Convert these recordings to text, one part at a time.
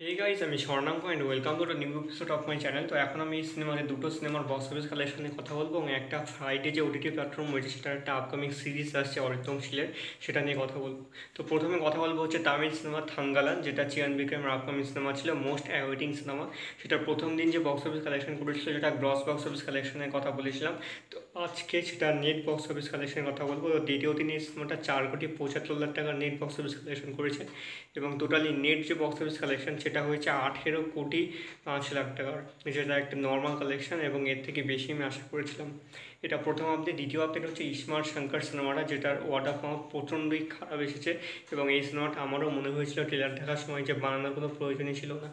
हे guys আমি স্বর্ণাম point welcome to the new episode of my channel. তো এখন আমি এই সিনেমার দুটো সিনেমার বক্স অফিস কালেকশন নিয়ে কথা বলবো এবং একটা ফ্রাইডে যে ওটিটি প্ল্যাটফর্ম রয়েছে সেটার একটা আপকামিং সিরিজ আসছে অরিন্দম শীলের, সেটা নিয়ে কথা বলবো। তো প্রথমে কথা বলবো হচ্ছে তামিল সিনেমা থাঙ্গালান, যেটা চিয়ান বিক্রমের আপকামিং সিনেমা ছিল, মোস্ট অ্যাওয়েটিং সিনেমা। সেটা প্রথম দিন যে বক্স অফিস কালেকশন করেছিল সেটা গ্রস বক্স অফিস কালেকশনের কথা বলেছিলাম। তো আজকে সেটা নেট বক্স অফিস কালেকশনের কথা বলবো। তো দ্বিতীয় দিনে এই সিনেমাটা 4,75,00,000 টাকার নেট বক্স অফিস কালেকশন করেছে এবং টোটালি নেট যে বক্স অফিস কালেকশন সেটা হয়েছে 18,05,00,000 টাকার, যেটা একটা নর্মাল কালেকশন এবং এর থেকে বেশি আমি আশা করেছিলাম। এটা প্রথম আপডেট। দ্বিতীয় আপডেট হচ্ছে ইসমার্ট শঙ্কর সিনেমাটা, যেটার ওয়ার্ড অফ মাউথ প্রচণ্ডই খারাপ এসেছে এবং এই সিনেমাটা আমারও মনে হয়েছিল ট্রেলার দেখার সময় যে বানানোর কোনো প্রয়োজনই ছিল না।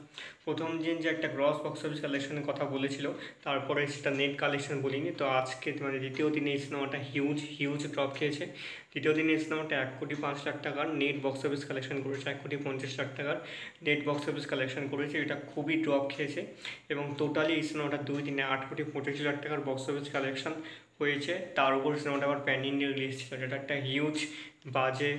প্রথম দিন যে একটা গ্রস বক্স অফিস কালেকশনের কথা বলেছিল, তারপরে সেটা নেট কালেকশন বলিনি। তো আজকে মানে দ্বিতীয় দিনে এই সিনেমাটা হিউজ হিউজ ড্রপ খেয়েছে। তৃতীয় দিনে এই সিনেমাটা 1,05,00,000 টাকার নেট বক্স অফিস কালেকশন করেছে, 1,50,00,000 টাকার নেট বক্স অফিস কালেকশন করেছে। এটা খুবই ড্রপ খেয়েছে এবং টোটালি এই সিনেমাটা 2 দিনে 8,25,00,000 টাকার বক্স অফিস কালেকশন হয়েছে। তার উপর সিনেমাটা আবার প্যান ইন্ডিয়া রিলিজ ছিল, যেটা একটা হিউজ বাজে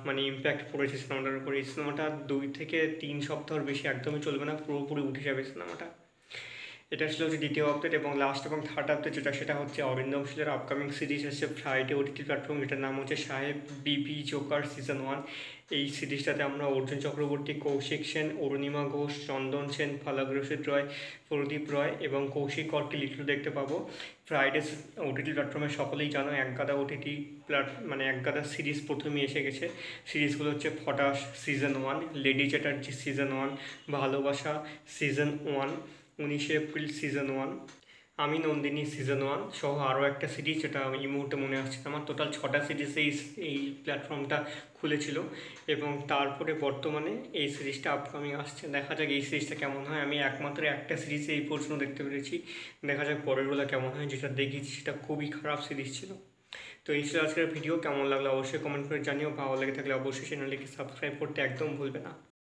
মানে ইম্প্যাক্ট পড়েছে সিনেমাটার উপর। এই সিনেমাটা 2 থেকে 3 সপ্তাহের বেশি একদমই চলবে না, পুরোপুরি উঠে যাবে সিনেমাটা। এটা ছিল হচ্ছে দ্বিতীয় আপডেট। এবং লাস্ট এবং থার্ড আপডেট যেটা, সেটা হচ্ছে অরিন্দম শীলের আপকামিং সিরিজ এসেছে ফ্রাইডে ওটিটি প্ল্যাটফর্ম, যেটার নাম হচ্ছে সাহেব বিপি জোকার সিজন 1। এই সিরিজটাতে আমরা অর্জুন চক্রবর্তী, কৌশিক সেন, অরুণিমা ঘোষ, চন্দন সেন, ফালাক রশিদ রয়, প্রদীপ রয় এবং কৌশিক কর্কে লিটল দেখতে পাবো। ফ্রাইডে ওটিটি প্ল্যাটফর্মে সকলেই জানো একগাদা ওটিটি মানে একগাদা সিরিজ প্রথমেই এসে গেছে। সিরিজগুলো হচ্ছে ফটাস সিজন 1, লেডি চ্যাটার্জি সিজন 1, ভালোবাসা সিজন 1, 19 এপ্রিল সিজন 1, আমি নন্দিনী সিজন 1 সহ আরও একটা সিরিজ, যেটা এই মুহূর্তে মনে আসছে না আমার। টোটাল 6টা সিরিজ এই প্ল্যাটফর্মটা খুলেছিল এবং তারপরে বর্তমানে এই সিরিজটা আপকামিং আসছে। দেখা যাক এই সিরিজটা কেমন হয়। আমি একমাত্র একটা সিরিজ এই পর্যন্ত দেখতে পেরেছি, দেখা যাক পরেরগুলো কেমন হয়। যেটা দেখেছি সেটা খুবই খারাপ সিরিজ ছিল। তো এই ছিল আজকের ভিডিও। কেমন লাগলো অবশ্যই কমেন্ট করে জানিও। ভালো লেগে থাকলে অবশ্যই চ্যানেলটিকে সাবস্ক্রাইব করতে একদম ভুলবে না।